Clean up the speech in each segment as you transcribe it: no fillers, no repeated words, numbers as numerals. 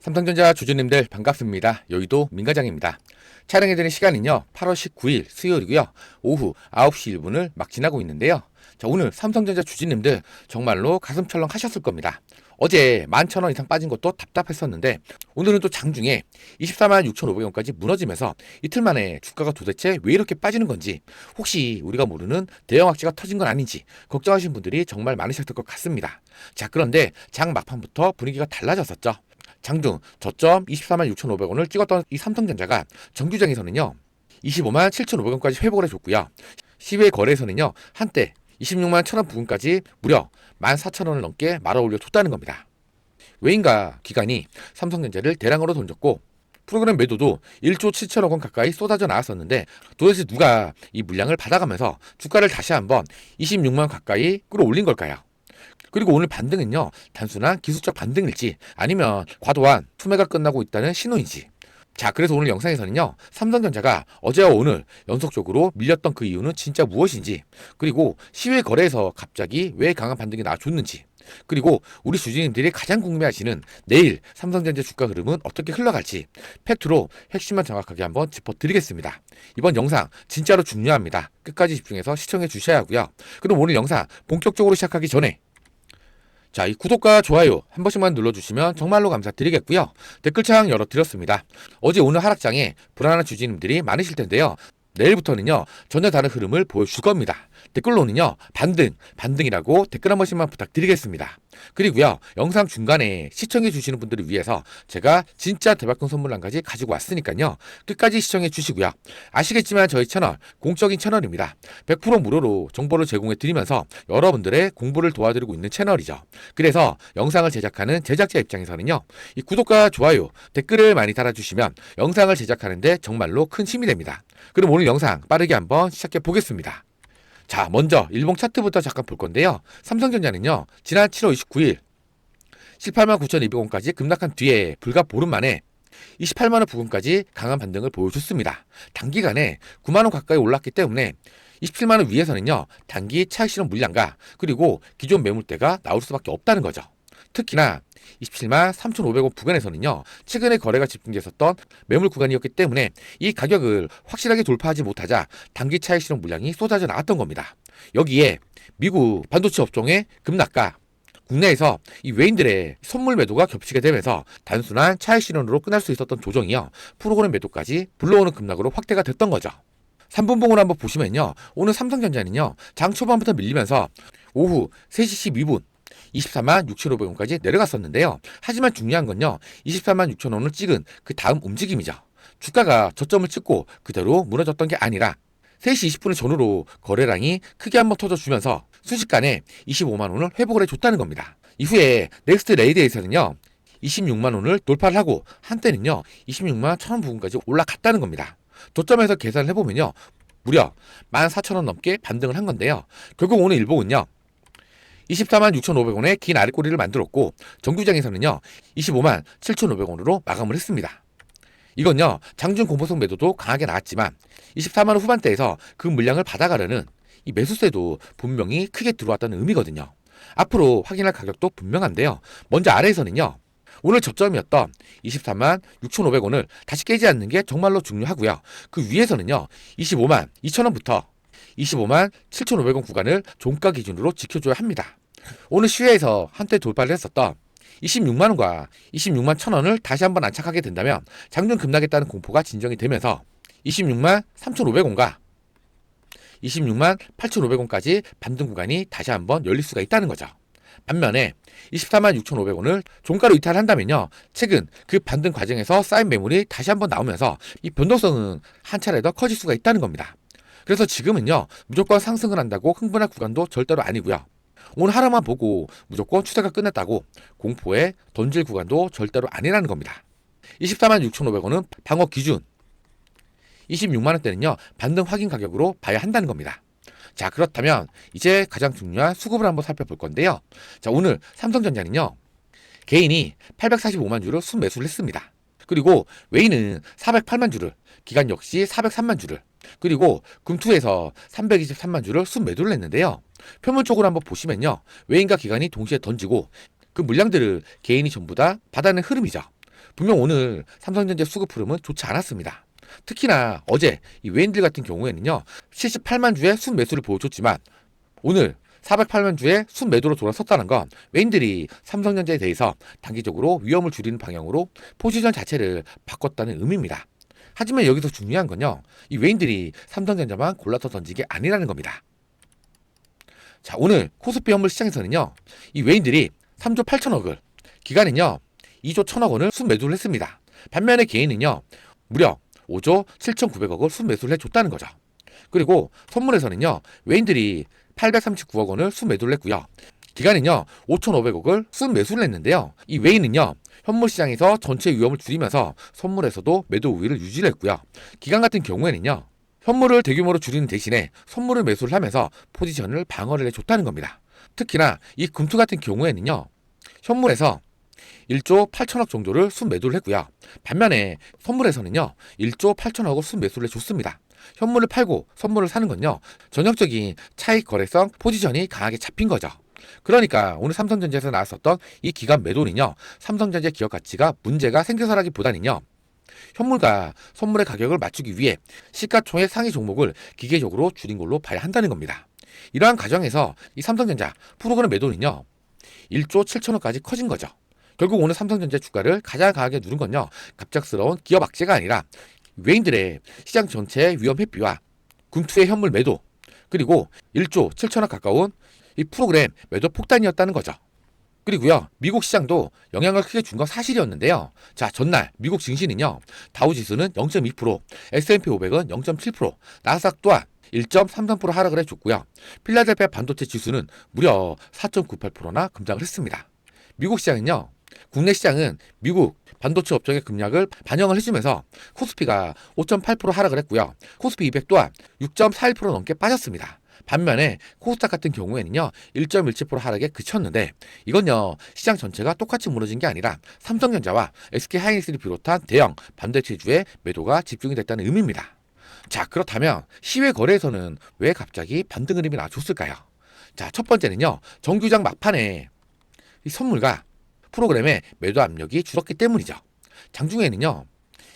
삼성전자 주주님들 반갑습니다. 여의도 민과장입니다. 촬영해드리는 시간은요 8월 19일 수요일이고요. 오후 9시 1분을 막 지나고 있는데요. 자, 오늘 삼성전자 주주님들 정말로 가슴 철렁하셨을 겁니다. 어제 11,000원 이상 빠진 것도 답답했었는데 오늘은 또 장중에 24만 6,500원까지 무너지면서 이틀 만에 주가가 도대체 왜 이렇게 빠지는 건지, 혹시 우리가 모르는 대형 악재가 터진 건 아닌지 걱정하시는 분들이 정말 많으셨을 것 같습니다. 자, 그런데 장 막판부터 분위기가 달라졌었죠. 장중 저점 24만 6,500원을 찍었던 이 삼성전자가 정규장에서는요 25만 7,500원까지 회복을 해줬고요. 시외 거래에서는요 한때 26만 1,000원 부근까지 무려 14,000원을 넘게 말아올려 줬다는 겁니다. 외인과 기관이 삼성전자를 대량으로 던졌고 프로그램 매도도 1조 7천억 원 가까이 쏟아져 나왔었는데, 도대체 누가 이 물량을 받아가면서 주가를 다시 한번 26만 원 가까이 끌어올린 걸까요? 그리고 오늘 반등은요 단순한 기술적 반등일지 아니면 과도한 투매가 끝나고 있다는 신호인지. 자, 그래서 오늘 영상에서는요 삼성전자가 어제와 오늘 연속적으로 밀렸던 그 이유는 진짜 무엇인지, 그리고 시외 거래에서 갑자기 왜 강한 반등이 나와줬는지, 그리고 우리 주주님들이 가장 궁금해하시는 내일 삼성전자 주가 흐름은 어떻게 흘러갈지 팩트로 핵심만 정확하게 한번 짚어드리겠습니다. 이번 영상 진짜로 중요합니다. 끝까지 집중해서 시청해 주셔야 하고요. 그럼 오늘 영상 본격적으로 시작하기 전에 자, 이 구독과 좋아요 한 번씩만 눌러주시면 정말로 감사드리겠고요. 댓글창 열어드렸습니다. 어제 오늘 하락장에 불안한 주주님들이 많으실 텐데요. 내일부터는요 전혀 다른 흐름을 보여줄 겁니다. 댓글로는요 반등이라고 댓글 한 번씩만 부탁드리겠습니다. 그리고요 영상 중간에 시청해 주시는 분들을 위해서 제가 진짜 대박큰 선물 한 가지 가지고 왔으니까요 끝까지 시청해 주시고요. 아시겠지만 저희 채널 공적인 채널입니다. 100% 무료로 정보를 제공해 드리면서 여러분들의 공부를 도와드리고 있는 채널이죠. 그래서 영상을 제작하는 제작자 입장에서는요 이 구독과 좋아요 댓글을 많이 달아주시면 영상을 제작하는데 정말로 큰 힘이 됩니다. 그럼 오늘 영상 빠르게 한번 시작해 보겠습니다. 자, 먼저 일봉 차트부터 잠깐 볼 건데요. 삼성전자는요 지난 7월 29일 18만 9,200원까지 급락한 뒤에 불과 보름 만에 28만원 부근까지 강한 반등을 보여줬습니다. 단기간에 9만원 가까이 올랐기 때문에 27만원 위에서는요 단기 차익 실현 물량과 그리고 기존 매물대가 나올 수밖에 없다는 거죠. 특히나 27만 3,500원 부근에서는요 최근에 거래가 집중됐었던 매물 구간이었기 때문에 이 가격을 확실하게 돌파하지 못하자 단기 차익 실현 물량이 쏟아져 나왔던 겁니다. 여기에 미국 반도체 업종의 급락과 국내에서 이 외인들의 선물 매도가 겹치게 되면서 단순한 차익 실현으로 끝날 수 있었던 조정이요 프로그램 매도까지 불러오는 급락으로 확대가 됐던 거죠. 3분봉으로 한번 보시면요 오늘 삼성전자는요 장 초반부터 밀리면서 오후 3시 12분 24만 6,500원까지 내려갔었는데요. 하지만 중요한 건요 24만 6,000원을 찍은 그 다음 움직임이죠. 주가가 저점을 찍고 그대로 무너졌던 게 아니라 3시 20분 전후로 거래량이 크게 한번 터져주면서 순식간에 25만 원을 회복을 해줬다는 겁니다. 이후에 넥스트 레이드에서는요 26만 원을 돌파를 하고 한때는요 26만 1,000원 부근까지 올라갔다는 겁니다. 저점에서 계산을 해보면요 무려 14,000원 넘게 반등을 한 건데요. 결국 오늘 일봉은요 24만 6,500원의 긴 아랫꼬리를 만들었고 정규장에서는요 25만 7,500원으로 마감을 했습니다. 이건요 장중 공포성 매도도 강하게 나왔지만 24만 원 후반대에서 그 물량을 받아가려는 이 매수세도 분명히 크게 들어왔다는 의미거든요. 앞으로 확인할 가격도 분명한데요. 먼저 아래에서는요 오늘 저점이었던 24만 6,500원을 다시 깨지 않는 게 정말로 중요하고요. 그 위에서는요 25만 2,000원부터 25만 7,500원 구간을 종가 기준으로 지켜줘야 합니다. 오늘 시외에서 한때 돌파를 했었던 26만원과 26만 1,000원을 다시 한번 안착하게 된다면 장중 급락했다는 공포가 진정이 되면서 26만 3,500원과 26만 8,500원까지 반등 구간이 다시 한번 열릴 수가 있다는 거죠. 반면에 24만 6,500원을 종가로 이탈한다면요 최근 그 반등 과정에서 쌓인 매물이 다시 한번 나오면서 이 변동성은 한 차례 더 커질 수가 있다는 겁니다. 그래서 지금은요 무조건 상승을 한다고 흥분할 구간도 절대로 아니고요. 오늘 하루만 보고 무조건 추세가 끝났다고 공포에 던질 구간도 절대로 아니라는 겁니다. 24만 6,500원은 방어 기준, 26만원대는요 반등 확인 가격으로 봐야 한다는 겁니다. 자, 그렇다면 이제 가장 중요한 수급을 한번 살펴볼 건데요. 자, 오늘 삼성전자는요 개인이 845만 주를 순매수를 했습니다. 그리고 외인은 408만 주를, 기관 역시 403만 주를, 그리고 금투에서 323만 주를 순매도를 했는데요. 표면적으로 한번 보시면요 외인과 기관이 동시에 던지고 그 물량들을 개인이 전부 다 받아낸 흐름이죠. 분명 오늘 삼성전자 수급 흐름은 좋지 않았습니다. 특히나 어제 이 외인들 같은 경우에는요, 78만 주의 순매수를 보여줬지만 오늘 408만 주의 순매도로 돌아섰다는 건 외인들이 삼성전자에 대해서 단기적으로 위험을 줄이는 방향으로 포지션 자체를 바꿨다는 의미입니다. 하지만 여기서 중요한 건요, 이 외인들이 삼성전자만 골라서 던진 게 아니라는 겁니다. 자, 오늘 코스피 현물 시장에서는요, 이 외인들이 3조 8천억을, 기간은요 2조 1천억 원을 순매도를 했습니다. 반면에 개인은요 무려 5조 7,900억을 순매수를 해줬다는 거죠. 그리고 선물에서는요, 외인들이 839억 원을 순매도를 했고요. 기간은요 5,500억을 순매수를 했는데요, 이 외인은요 현물 시장에서 전체 위험을 줄이면서 선물에서도 매도 우위를 유지를 했고요. 기간 같은 경우에는요, 현물을 대규모로 줄이는 대신에 선물을 매수를 하면서 포지션을 방어를 해줬다는 겁니다. 특히나 이 금투 같은 경우에는요, 현물에서 1조 8천억 정도를 순매도를 했고요. 반면에 선물에서는요 1조 8천억을 순매수를 해줬습니다. 현물을 팔고 선물을 사는 건요, 전형적인 차익 거래성 포지션이 강하게 잡힌 거죠. 그러니까 오늘 삼성전자에서 나왔었던 이 기간 매도는요, 삼성전자 기업 가치가 문제가 생겨서라기보다는요, 현물과 선물의 가격을 맞추기 위해 시가총액 상위 종목을 기계적으로 줄인 걸로 봐야 한다는 겁니다. 이러한 과정에서 이 삼성전자 프로그램 매도는요 1조 7천억까지 커진 거죠. 결국 오늘 삼성전자 주가를 가장 강하게 누른 건요, 갑작스러운 기업 악재가 아니라 외인들의 시장 전체의 위험 회피와 군투의 현물 매도, 그리고 1조 7천억 가까운 이 프로그램 매도 폭탄이었다는 거죠. 그리고요, 미국 시장도 영향을 크게 준 건 사실이었는데요. 자, 전날 미국 증시는요, 다우지수는 0.2%, S&P 500은 0.7%, 나스닥 또한 1.33% 하락을 해줬고요. 필라델피아 반도체 지수는 무려 4.98%나 급락을 했습니다. 미국 시장은요, 국내 시장은 미국 반도체 업종의 급락을 반영을 해주면서 코스피가 5.8% 하락을 했고요. 코스피 200 또한 6.41% 넘게 빠졌습니다. 반면에 코스닥 같은 경우에는요 1.17% 하락에 그쳤는데, 이건요 시장 전체가 똑같이 무너진 게 아니라 삼성전자와 SK하이닉스를 비롯한 대형 반도체주의 매도가 집중이 됐다는 의미입니다. 자, 그렇다면 시외 거래에서는 왜 갑자기 반등 흐름이 나와줬을까요? 자, 첫 번째는요, 정규장 막판에 이 선물과 프로그램의 매도 압력이 줄었기 때문이죠. 장중에는요,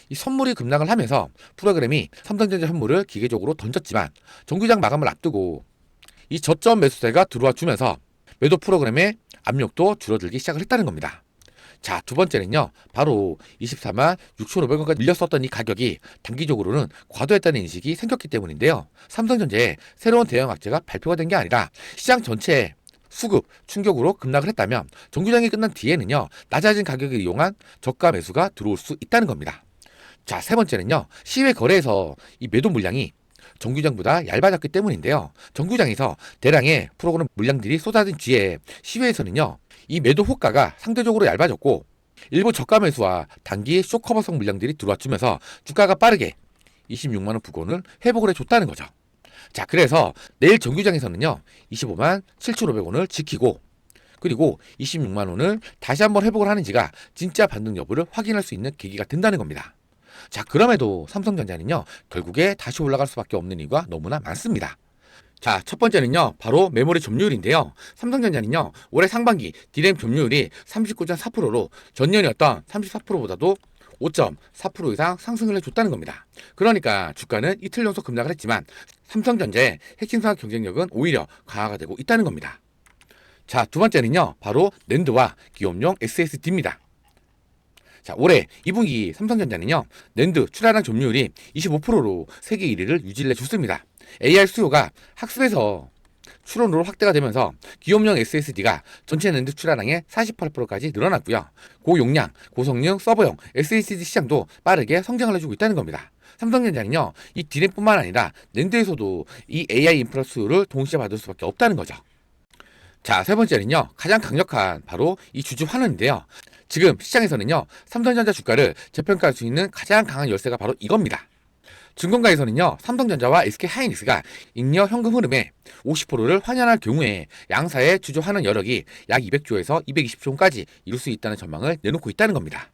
이 선물이 급락을 하면서 프로그램이 삼성전자 현물을 기계적으로 던졌지만 정규장 마감을 앞두고 이 저점 매수세가 들어와 주면서 매도 프로그램의 압력도 줄어들기 시작을 했다는 겁니다. 자, 두 번째는요, 바로 24만 6,500원까지 밀렸었던 이 가격이 단기적으로는 과도했다는 인식이 생겼기 때문인데요. 삼성전자의 새로운 대형 악재가 발표가 된 게 아니라 시장 전체에 수급 충격으로 급락을 했다면 정규장이 끝난 뒤에는요, 낮아진 가격을 이용한 저가 매수가 들어올 수 있다는 겁니다. 자, 세 번째는요, 시외 거래에서 이 매도 물량이 정규장보다 얇아졌기 때문인데요. 정규장에서 대량의 프로그램 물량들이 쏟아진 뒤에 시외에서는요, 이 매도 호가가 상대적으로 얇아졌고 일부 저가 매수와 단기 쇼커버성 물량들이 들어와주면서 주가가 빠르게 26만원 부근을 회복을 해줬다는 거죠. 자, 그래서 내일 정규장에서는요 25만 7,500원을 지키고, 그리고 26만원을 다시 한번 회복을 하는지가 진짜 반등 여부를 확인할 수 있는 계기가 된다는 겁니다. 자, 그럼에도 삼성전자는요 결국에 다시 올라갈 수밖에 없는 이유가 너무나 많습니다. 자, 첫 번째는요 바로 메모리 점유율인데요. 삼성전자는요 올해 상반기 D램 점유율이 39.4%로 전년이었던 34%보다도 5.4% 이상 상승을 해줬다는 겁니다. 그러니까 주가는 이틀 연속 급락을 했지만 삼성전자의 핵심사 경쟁력은 오히려 강화가 되고 있다는 겁니다. 자, 두 번째는요 바로 낸드와 기업용 SSD입니다. 자, 올해 2분기 삼성전자는요 낸드 출하량 점유율이 25%로 세계 1위를 유지를 해줬습니다. AR 수요가 학습에서 추론으로 확대가 되면서 기업용 SSD가 전체 낸드 출하량의 48%까지 늘어났고요. 고용량, 고성능 서버용 SSD 시장도 빠르게 성장을 해주고 있다는 겁니다. 삼성전자는요 이 D램뿐만 아니라 낸드에서도 이 AI 인프라 수요를 동시에 받을 수밖에 없다는 거죠. 자, 세 번째는요 가장 강력한 바로 이 주주 환원인데요. 지금 시장에서는요 삼성전자 주가를 재평가할 수 있는 가장 강한 열쇠가 바로 이겁니다. 증권가에서는요 삼성전자와 SK하이닉스가 잉여 현금 흐름의 50%를 환원할 경우에 양사의 주주 환원 여력이 약 200조에서 220조까지 이룰 수 있다는 전망을 내놓고 있다는 겁니다.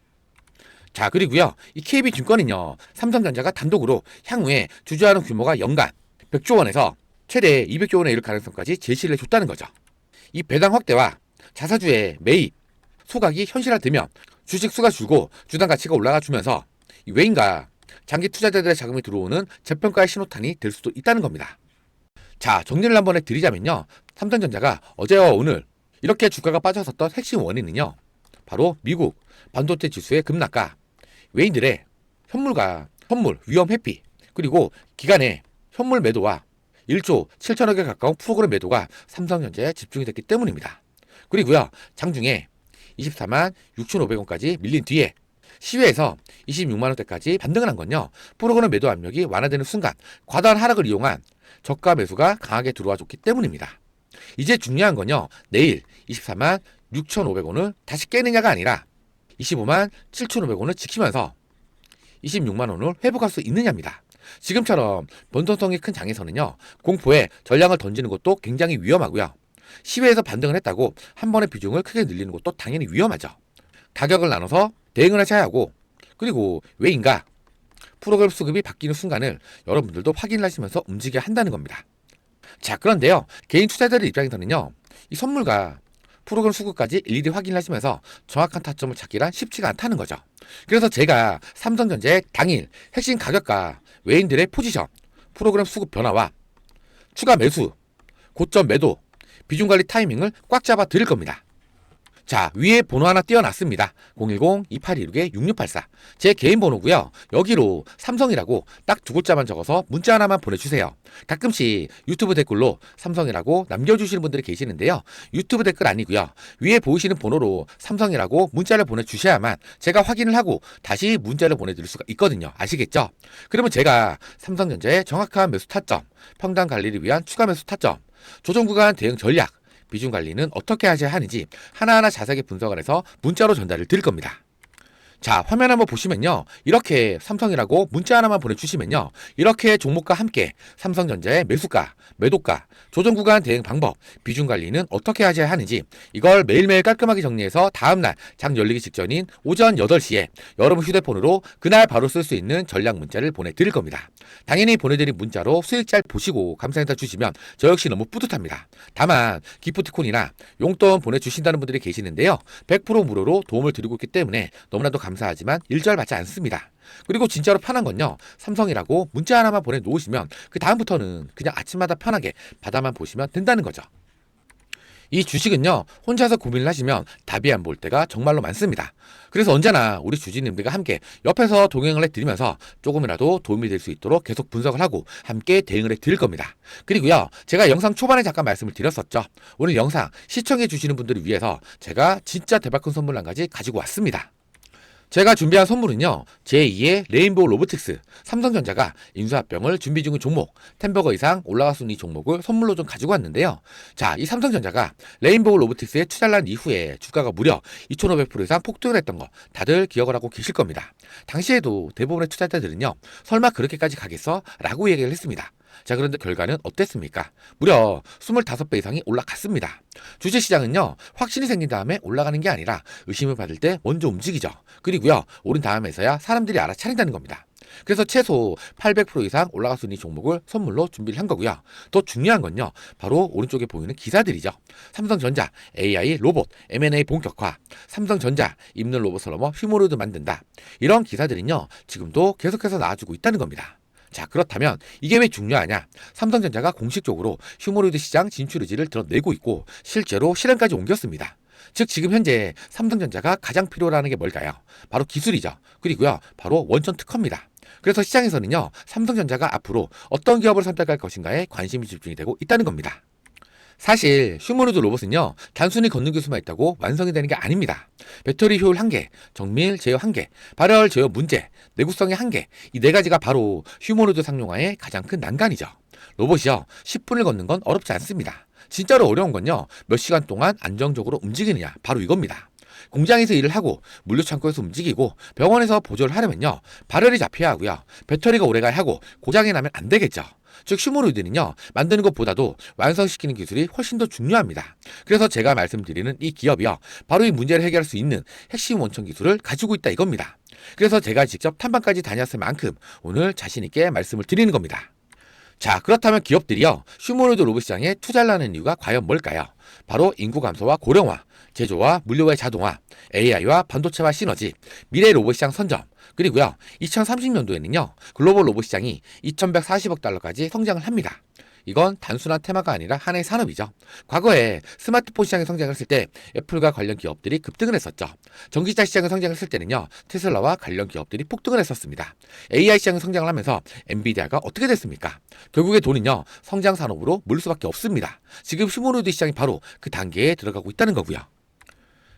자, 그리고요 이 KB증권은요 삼성전자가 단독으로 향후에 주주환원 규모가 연간 100조 원에서 최대 200조 원에 이를 가능성까지 제시를 해줬다는 거죠. 이 배당 확대와 자사주의 매입 소각이 현실화되면 주식 수가 줄고 주당 가치가 올라가 주면서 이 외인과 장기 투자자들의 자금이 들어오는 저평가의 신호탄이 될 수도 있다는 겁니다. 자, 정리를 한번 해드리자면요. 삼성전자가 어제와 오늘 이렇게 주가가 빠졌었던 핵심 원인은요. 바로 미국 반도체 지수의 급락과 외인들의 선물 위험 회피, 그리고 기간의 현물 매도와 1조 7천억에 가까운 프로그램 매도가 삼성전자에 집중이 됐기 때문입니다. 그리고요, 장중에 24만 6,500원까지 밀린 뒤에 시외에서 26만원대까지 반등을 한 건요, 프로그램 매도 압력이 완화되는 순간 과다한 하락을 이용한 저가 매수가 강하게 들어와 줬기 때문입니다. 이제 중요한 건요, 내일 24만 6,500원을 다시 깨느냐가 아니라 25만 7,500원을 지키면서 26만원을 회복할 수 있느냐입니다. 지금처럼 변동성이 큰 장에서는요, 공포에 전량을 던지는 것도 굉장히 위험하고요. 시외에서 반등을 했다고 한 번의 비중을 크게 늘리는 것도 당연히 위험하죠. 가격을 나눠서 대응을 하셔야 하고, 그리고 외인과 프로그램 수급이 바뀌는 순간을 여러분들도 확인을 하시면서 움직여야 한다는 겁니다. 자, 그런데요, 개인 투자자들 입장에서는요, 이 선물과 프로그램 수급까지 일일이 확인을 하시면서 정확한 타점을 찾기란 쉽지가 않다는 거죠. 그래서 제가 삼성전자의 당일 핵심 가격과 외인들의 포지션, 프로그램 수급 변화와 추가 매수, 고점 매도, 비중 관리 타이밍을 꽉 잡아 드릴 겁니다. 자, 위에 번호 하나 띄워놨습니다. 010-2826-6684. 제 개인 번호고요. 여기로 삼성이라고 딱 두 글자만 적어서 문자 하나만 보내주세요. 가끔씩 유튜브 댓글로 삼성이라고 남겨주시는 분들이 계시는데요. 유튜브 댓글 아니고요. 위에 보이시는 번호로 삼성이라고 문자를 보내주셔야만 제가 확인을 하고 다시 문자를 보내드릴 수가 있거든요. 아시겠죠? 그러면 제가 삼성전자의 정확한 매수 타점, 평단 관리를 위한 추가 매수 타점, 조정 구간 대응 전략, 비중 관리는 어떻게 하셔야 하는지 하나하나 자세하게 분석을 해서 문자로 전달을 드릴 겁니다. 자, 화면 한번 보시면요, 이렇게 삼성이라고 문자 하나만 보내주시면요, 이렇게 종목과 함께 삼성전자의 매수가, 매도가, 조정 구간 대응 방법, 비중 관리는 어떻게 하셔야 하는지 이걸 매일매일 깔끔하게 정리해서 다음날 장 열리기 직전인 오전 8시에 여러분 휴대폰으로 그날 바로 쓸 수 있는 전략 문자를 보내드릴 겁니다. 당연히 보내드린 문자로 수익 잘 보시고 감사인사 주시면 저 역시 너무 뿌듯합니다. 다만 기프티콘이나 용돈 보내주신다는 분들이 계시는데요, 100% 무료로 도움을 드리고 있기 때문에 너무나도 감사하지만 일절 받지 않습니다. 그리고 진짜로 편한 건요, 삼성이라고 문자 하나만 보내놓으시면 그 다음부터는 그냥 아침마다 편하게 바다만 보시면 된다는 거죠. 이 주식은요, 혼자서 고민을 하시면 답이 안 보일 때가 정말로 많습니다. 그래서 언제나 우리 주주님들과 함께 옆에서 동행을 해드리면서 조금이라도 도움이 될 수 있도록 계속 분석을 하고 함께 대응을 해드릴 겁니다. 그리고요, 제가 영상 초반에 잠깐 말씀을 드렸었죠. 오늘 영상 시청해 주시는 분들을 위해서 제가 진짜 대박 큰 선물 한 가지 가지고 왔습니다. 제가 준비한 선물은요, 제2의 레인보우 로보틱스, 삼성전자가 인수합병을 준비 중인 종목, 10버거 이상 올라갈 수 있는 이 종목을 선물로 좀 가지고 왔는데요. 자, 이 삼성전자가 레인보우 로보틱스에 투자를 한 이후에 주가가 무려 2,500% 이상 폭등을 했던 거 다들 기억을 하고 계실 겁니다. 당시에도 대부분의 투자자들은요, 설마 그렇게까지 가겠어? 라고 얘기를 했습니다. 자, 그런데 결과는 어땠습니까? 무려 25배 이상이 올라갔습니다. 주식시장은요, 확신이 생긴 다음에 올라가는 게 아니라 의심을 받을 때 먼저 움직이죠. 그리고요, 오른 다음에서야 사람들이 알아차린다는 겁니다. 그래서 최소 800% 이상 올라갈 수 있는 종목을 선물로 준비를 한 거고요. 더 중요한 건요, 바로 오른쪽에 보이는 기사들이죠. 삼성전자, AI 로봇, M&A 본격화, 삼성전자, 입는 로봇을 넘어 휴머노이드 만든다. 이런 기사들은요, 지금도 계속해서 나와주고 있다는 겁니다. 자, 그렇다면 이게 왜 중요하냐? 삼성전자가 공식적으로 휴머노이드 시장 진출 의지를 드러내고 있고 실제로 실행까지 옮겼습니다. 즉, 지금 현재 삼성전자가 가장 필요로 하는 게 뭘까요? 바로 기술이죠. 그리고요, 바로 원천 특허입니다. 그래서 시장에서는요, 삼성전자가 앞으로 어떤 기업을 선택할 것인가에 관심이 집중이 되고 있다는 겁니다. 사실 휴머노이드 로봇은요, 단순히 걷는 기술만 있다고 완성이 되는 게 아닙니다. 배터리 효율 한계, 정밀 제어 한계, 발열 제어 문제, 내구성의 한계, 이 네 가지가 바로 휴머노이드 상용화의 가장 큰 난관이죠. 로봇이요, 10분을 걷는 건 어렵지 않습니다. 진짜로 어려운 건요, 몇 시간 동안 안정적으로 움직이느냐, 바로 이겁니다. 공장에서 일을 하고 물류창고에서 움직이고 병원에서 보조를 하려면요, 발열이 잡혀야 하고요, 배터리가 오래가야 하고 고장이 나면 안 되겠죠. 즉, 휴머노이드는요, 만드는 것보다도 완성시키는 기술이 훨씬 더 중요합니다. 그래서 제가 말씀드리는 이 기업이요, 바로 이 문제를 해결할 수 있는 핵심 원천 기술을 가지고 있다 이겁니다. 그래서 제가 직접 탐방까지 다녔을 만큼 오늘 자신있게 말씀을 드리는 겁니다. 자, 그렇다면 기업들이요, 휴머노이드 로봇 시장에 투자를 하는 이유가 과연 뭘까요? 바로 인구 감소와 고령화, 제조와 물류의 자동화, AI와 반도체와 시너지, 미래 로봇 시장 선점, 그리고요 2030년도에는요 글로벌 로봇 시장이 2140억 달러까지 성장을 합니다. 이건 단순한 테마가 아니라 하나의 산업이죠. 과거에 스마트폰 시장이 성장했을 때 애플과 관련 기업들이 급등을 했었죠. 전기차 시장이 성장했을 때는요 테슬라와 관련 기업들이 폭등을 했었습니다. AI 시장이 성장을 하면서 엔비디아가 어떻게 됐습니까? 결국에 돈은요 성장 산업으로 몰릴 수밖에 없습니다. 지금 휴머노이드 시장이 바로 그 단계에 들어가고 있다는 거고요.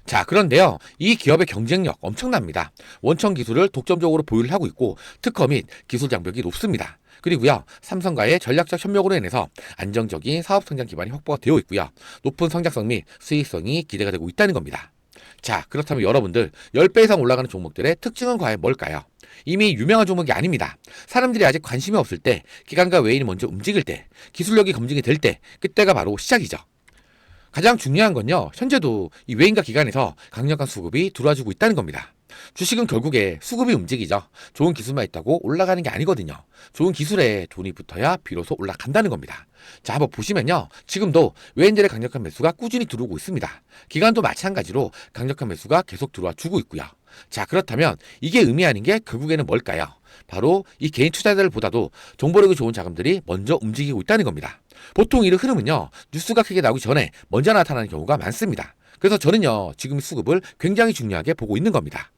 자, 그런데요, 이 기업의 경쟁력 엄청납니다. 원천 기술을 독점적으로 보유를 하고 있고, 특허 및 기술 장벽이 높습니다. 그리고요, 삼성과의 전략적 협력으로 인해서 안정적인 사업 성장 기반이 확보가 되어 있고요, 높은 성장성 및 수익성이 기대가 되고 있다는 겁니다. 자, 그렇다면 여러분들, 10배 이상 올라가는 종목들의 특징은 과연 뭘까요? 이미 유명한 종목이 아닙니다. 사람들이 아직 관심이 없을 때, 기관과 외인이 먼저 움직일 때, 기술력이 검증이 될 때, 그때가 바로 시작이죠. 가장 중요한 건요, 현재도 이 외인과 기관에서 강력한 수급이 들어와주고 있다는 겁니다. 주식은 결국에 수급이 움직이죠. 좋은 기술만 있다고 올라가는 게 아니거든요. 좋은 기술에 돈이 붙어야 비로소 올라간다는 겁니다. 자, 한번 보시면요. 지금도 외인들의 강력한 매수가 꾸준히 들어오고 있습니다. 기관도 마찬가지로 강력한 매수가 계속 들어와 주고 있고요. 자, 그렇다면 이게 의미하는 게 결국에는 뭘까요? 바로 이 개인 투자자들보다도 정보력이 좋은 자금들이 먼저 움직이고 있다는 겁니다. 보통 이 흐름은요, 뉴스가 크게 나오기 전에 먼저 나타나는 경우가 많습니다. 그래서 저는요, 지금 수급을 굉장히 중요하게 보고 있는 겁니다.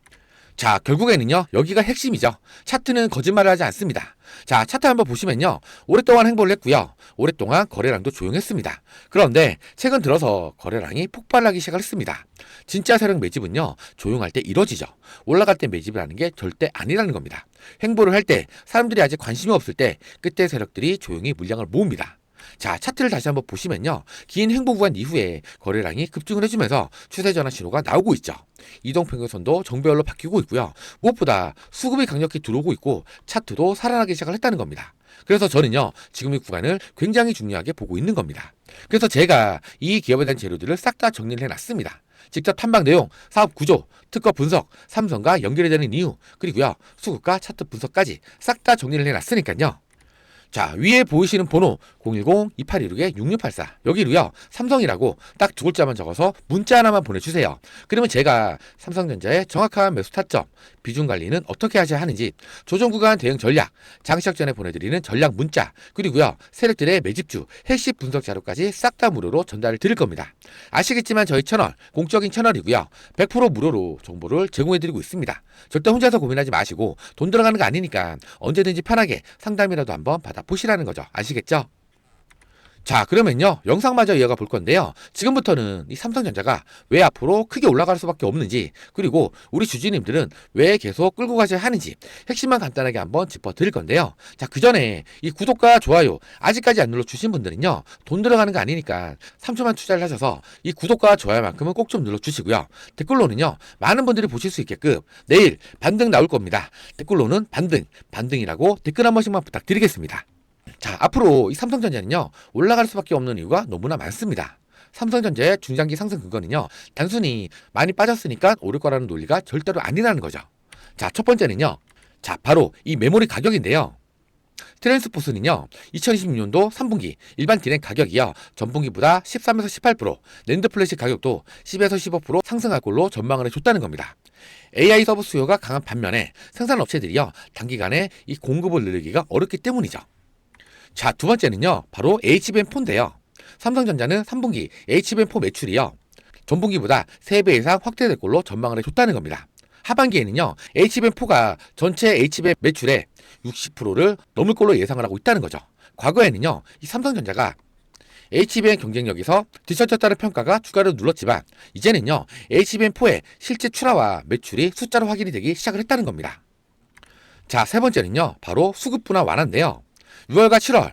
자, 결국에는요, 여기가 핵심이죠. 차트는 거짓말을 하지 않습니다. 자, 차트 한번 보시면요, 오랫동안 행보를 했고요, 오랫동안 거래량도 조용했습니다. 그런데 최근 들어서 거래량이 폭발하기 시작을 했습니다. 진짜 세력 매집은요, 조용할 때 이뤄지죠. 올라갈 때 매집을 하는 게 절대 아니라는 겁니다. 행보를 할 때, 사람들이 아직 관심이 없을 때, 그때 세력들이 조용히 물량을 모읍니다. 자, 차트를 다시 한번 보시면요, 긴 행보 구간 이후에 거래량이 급증을 해주면서 추세 전환 신호가 나오고 있죠. 이동평균선도 정배열로 바뀌고 있고요. 무엇보다 수급이 강력히 들어오고 있고 차트도 살아나기 시작을 했다는 겁니다. 그래서 저는요, 지금 이 구간을 굉장히 중요하게 보고 있는 겁니다. 그래서 제가 이 기업에 대한 재료들을 싹 다 정리를 해놨습니다. 직접 탐방 내용, 사업 구조, 특허 분석, 삼성과 연결이 되는 이유, 그리고요, 수급과 차트 분석까지 싹 다 정리를 해놨으니까요. 자, 위에 보이시는 번호 010-2816-6684 여기로요, 삼성이라고 딱 두 글자만 적어서 문자 하나만 보내주세요. 그러면 제가 삼성전자의 정확한 매수 타점, 비중 관리는 어떻게 하셔야 하는지, 조정 구간 대응 전략, 장시작 전에 보내드리는 전략 문자, 그리고요, 세력들의 매집주, 핵심 분석 자료까지 싹 다 무료로 전달을 드릴 겁니다. 아시겠지만 저희 채널, 공적인 채널이고요, 100% 무료로 정보를 제공해드리고 있습니다. 절대 혼자서 고민하지 마시고 돈 들어가는 거 아니니까 언제든지 편하게 상담이라도 한번 받아보시라는 거죠. 아시겠죠? 자, 그러면요, 영상마저 이어가 볼 건데요, 지금부터는 이 삼성전자가 왜 앞으로 크게 올라갈 수밖에 없는지, 그리고 우리 주주님들은 왜 계속 끌고 가셔야 하는지 핵심만 간단하게 한번 짚어드릴 건데요. 자, 그 전에 이 구독과 좋아요 아직까지 안 눌러주신 분들은요, 돈 들어가는 거 아니니까 3초만 투자를 하셔서 이 구독과 좋아요만큼은 꼭 좀 눌러주시고요. 댓글로는요, 많은 분들이 보실 수 있게끔 내일 반등 나올 겁니다. 댓글로는 반등이라고 댓글 한 번씩만 부탁드리겠습니다. 자, 앞으로 이 삼성전자는요, 올라갈 수밖에 없는 이유가 너무나 많습니다. 삼성전자의 중장기 상승 근거는요, 단순히 많이 빠졌으니까 오를 거라는 논리가 절대로 아니라는 거죠. 자, 첫 번째는요, 자, 바로 이 메모리 가격인데요. 트랜스포스는요, 2026년도 3분기 일반 디램 가격이요, 전분기보다 13에서 18%, 낸드 플래시 가격도 10에서 15% 상승할 걸로 전망을 해줬다는 겁니다. AI 서버 수요가 강한 반면에 생산업체들이요, 단기간에 이 공급을 늘리기가 어렵기 때문이죠. 자, 두 번째는요, 바로 HBM4인데요. 삼성전자는 3분기 HBM4 매출이요, 전분기보다 3배 이상 확대될 걸로 전망을 해줬다는 겁니다. 하반기에는요, HBM4가 전체 HBM 매출의 60%를 넘을 걸로 예상을 하고 있다는 거죠. 과거에는요, 이 삼성전자가 HBM 경쟁력에서 뒤처졌다는 평가가 주가를 눌렀지만, 이제는요, HBM4의 실제 출하와 매출이 숫자로 확인이 되기 시작을 했다는 겁니다. 자, 세 번째는요, 바로 수급 분화 완화인데요. 6월과 7월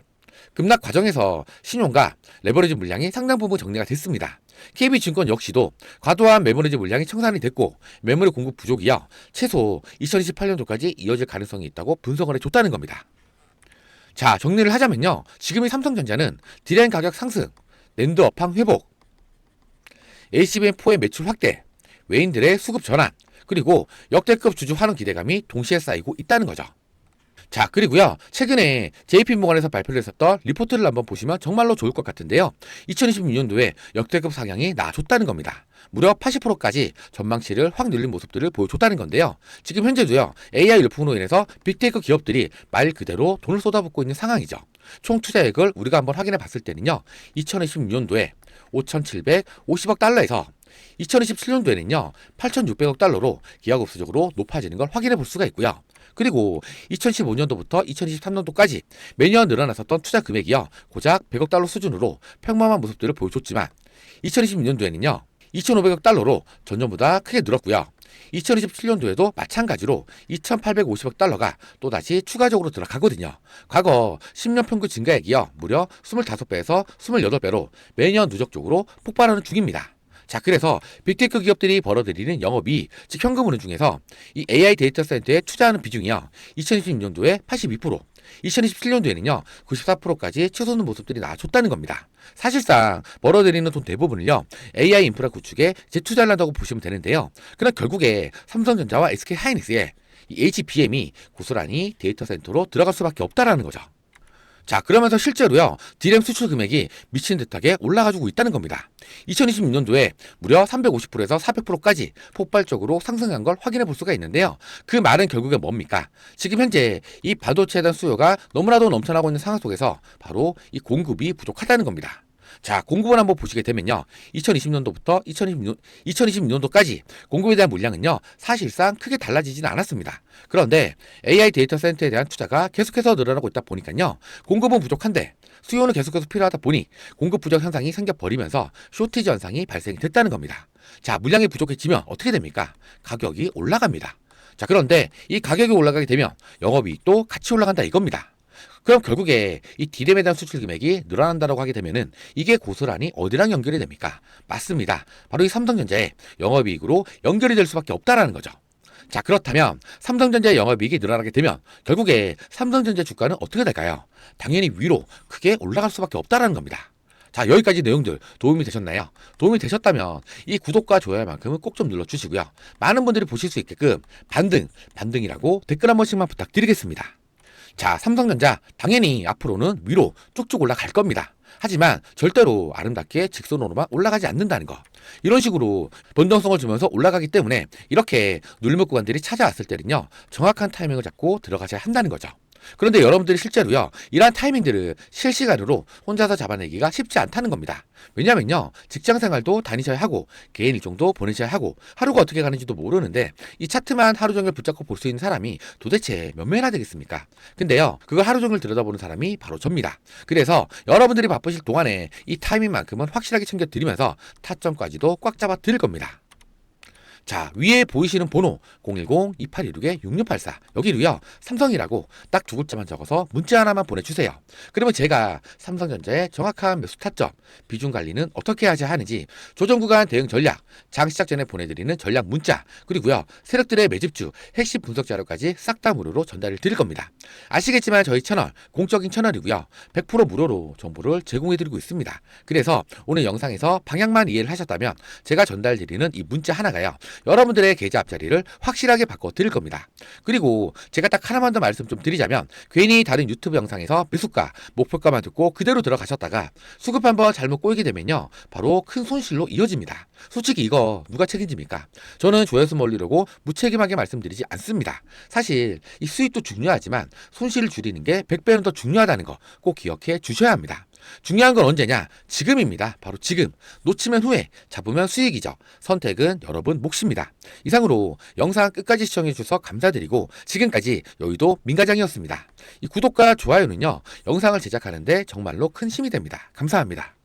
급락 과정에서 신용과 레버리지 물량이 상당 부분 정리가 됐습니다. KB증권 역시도 과도한 메모리지 물량이 청산이 됐고, 메모리 공급 부족이요, 최소 2028년도까지 이어질 가능성이 있다고 분석을 해줬다는 겁니다. 자, 정리를 하자면요, 지금의 삼성전자는 디램 가격 상승, 낸드 업황 회복, HBM4의 매출 확대, 외인들의 수급 전환, 그리고 역대급 주주 환원 기대감이 동시에 쌓이고 있다는 거죠. 자, 그리고요. 최근에 JP모건에서 발표를 했었던 리포트를 한번 보시면 정말로 좋을 것 같은데요. 2026년도에 역대급 상향이 나아졌다는 겁니다. 무려 80%까지 전망치를 확 늘린 모습들을 보여줬다는 건데요. 지금 현재도요. AI 열풍으로 인해서 빅테크 기업들이 말 그대로 돈을 쏟아붓고 있는 상황이죠. 총 투자액을 우리가 한번 확인해 봤을 때는요. 2026년도에 5,750억 달러에서 2027년도에는요. 8,600억 달러로 기하급수적으로 높아지는 걸 확인해 볼 수가 있고요. 그리고 2015년도부터 2023년도까지 매년 늘어났었던 투자 금액이요. 고작 100억 달러 수준으로 평범한 모습들을 보여줬지만 2026년도에는요. 2,500억 달러로 전년보다 크게 늘었고요. 2027년도에도 마찬가지로 2,850억 달러가 또다시 추가적으로 들어가거든요. 과거 10년 평균 증가액이요. 무려 25배에서 28배로 매년 누적적으로 폭발하는 중입니다. 자, 그래서 빅테크 기업들이 벌어들이는 영업이익, 즉 현금 흐름 중에서 이 AI 데이터 센터에 투자하는 비중이요. 2026년도에 82%, 2027년도에는요. 94%까지 치솟는 모습들이 나아졌다는 겁니다. 사실상 벌어들이는 돈 대부분을요. AI 인프라 구축에 재투자를 한다고 보시면 되는데요. 그럼 결국에 삼성전자와 SK하이닉스의 이 HBM이 고스란히 데이터 센터로 들어갈 수밖에 없다라는 거죠. 자, 그러면서 실제로요, D램 수출 금액이 미친 듯하게 올라가지고 있다는 겁니다. 2026년도에 무려 350%에서 400%까지 폭발적으로 상승한 걸 확인해 볼 수가 있는데요. 그 말은 결국에 뭡니까? 지금 현재 이 반도체에 대한 수요가 너무나도 넘쳐나고 있는 상황 속에서 바로 이 공급이 부족하다는 겁니다. 자, 공급을 한번 보시게 되면요. 2020년도부터 2026년도까지 공급에 대한 물량은요. 사실상 크게 달라지지는 않았습니다. 그런데 AI 데이터 센터에 대한 투자가 계속해서 늘어나고 있다 보니까요. 공급은 부족한데 수요는 계속해서 필요하다 보니 공급 부족 현상이 생겨버리면서 쇼티지 현상이 발생이 됐다는 겁니다. 자, 물량이 부족해지면 어떻게 됩니까? 가격이 올라갑니다. 자, 그런데 이 가격이 올라가게 되면 영업이익도 같이 올라간다 이겁니다. 그럼 결국에 이 D램에 대한 수출 금액이 늘어난다고 하게 되면은 이게 고스란히 어디랑 연결이 됩니까? 맞습니다. 바로 이 삼성전자의 영업이익으로 연결이 될 수밖에 없다라는 거죠. 자, 그렇다면 삼성전자의 영업이익이 늘어나게 되면 결국에 삼성전자 주가는 어떻게 될까요? 당연히 위로 크게 올라갈 수밖에 없다라는 겁니다. 자, 여기까지 내용들 도움이 되셨나요? 도움이 되셨다면 이 구독과 좋아요만큼은 꼭 좀 눌러주시고요. 많은 분들이 보실 수 있게끔 반등이라고 댓글 한 번씩만 부탁드리겠습니다. 자, 삼성전자 당연히 앞으로는 위로 쭉쭉 올라갈 겁니다. 하지만 절대로 아름답게 직선으로만 올라가지 않는다는 거. 이런 식으로 변동성을 주면서 올라가기 때문에 이렇게 눌림목 구간들이 찾아왔을 때는요. 정확한 타이밍을 잡고 들어가셔야 한다는 거죠. 그런데 여러분들이 실제로요. 이러한 타이밍들을 실시간으로 혼자서 잡아내기가 쉽지 않다는 겁니다. 왜냐면요. 직장생활도 다니셔야 하고 개인 일정도 보내셔야 하고 하루가 어떻게 가는지도 모르는데 이 차트만 하루 종일 붙잡고 볼 수 있는 사람이 도대체 몇 명이나 되겠습니까? 근데요. 그걸 하루 종일 들여다보는 사람이 바로 접니다. 그래서 여러분들이 바쁘실 동안에 이 타이밍만큼은 확실하게 챙겨드리면서 타점까지도 꽉 잡아 드릴 겁니다. 자, 위에 보이시는 번호 010-2816-6684 여기로요. 삼성이라고 딱 두 글자만 적어서 문자 하나만 보내주세요. 그러면 제가 삼성전자의 정확한 매수 타점, 비중 관리는 어떻게 하셔야 하는지 조정 구간 대응 전략, 장 시작 전에 보내드리는 전략 문자, 그리고요. 세력들의 매집주, 핵심 분석 자료까지 싹 다 무료로 전달을 드릴 겁니다. 아시겠지만 저희 채널 공적인 채널이고요. 100% 무료로 정보를 제공해드리고 있습니다. 그래서 오늘 영상에서 방향만 이해를 하셨다면 제가 전달드리는 이 문자 하나가요. 여러분들의 계좌 앞자리를 확실하게 바꿔 드릴 겁니다. 그리고 제가 딱 하나만 더 말씀 좀 드리자면 괜히 다른 유튜브 영상에서 매수가, 목표가만 듣고 그대로 들어가셨다가 수급 한번 잘못 꼬이게 되면요. 바로 큰 손실로 이어집니다. 솔직히 이거 누가 책임집니까? 저는 조회수 몰리려고 무책임하게 말씀드리지 않습니다. 사실 이 수익도 중요하지만 손실을 줄이는 게 100배는 더 중요하다는 거 꼭 기억해 주셔야 합니다. 중요한 건 언제냐? 지금입니다. 바로 지금. 놓치면 후회, 잡으면 수익이죠. 선택은 여러분 몫입니다. 이상으로 영상 끝까지 시청해 주셔서 감사드리고 지금까지 여의도 민가장이었습니다. 이 구독과 좋아요는요. 영상을 제작하는데 정말로 큰 힘이 됩니다. 감사합니다.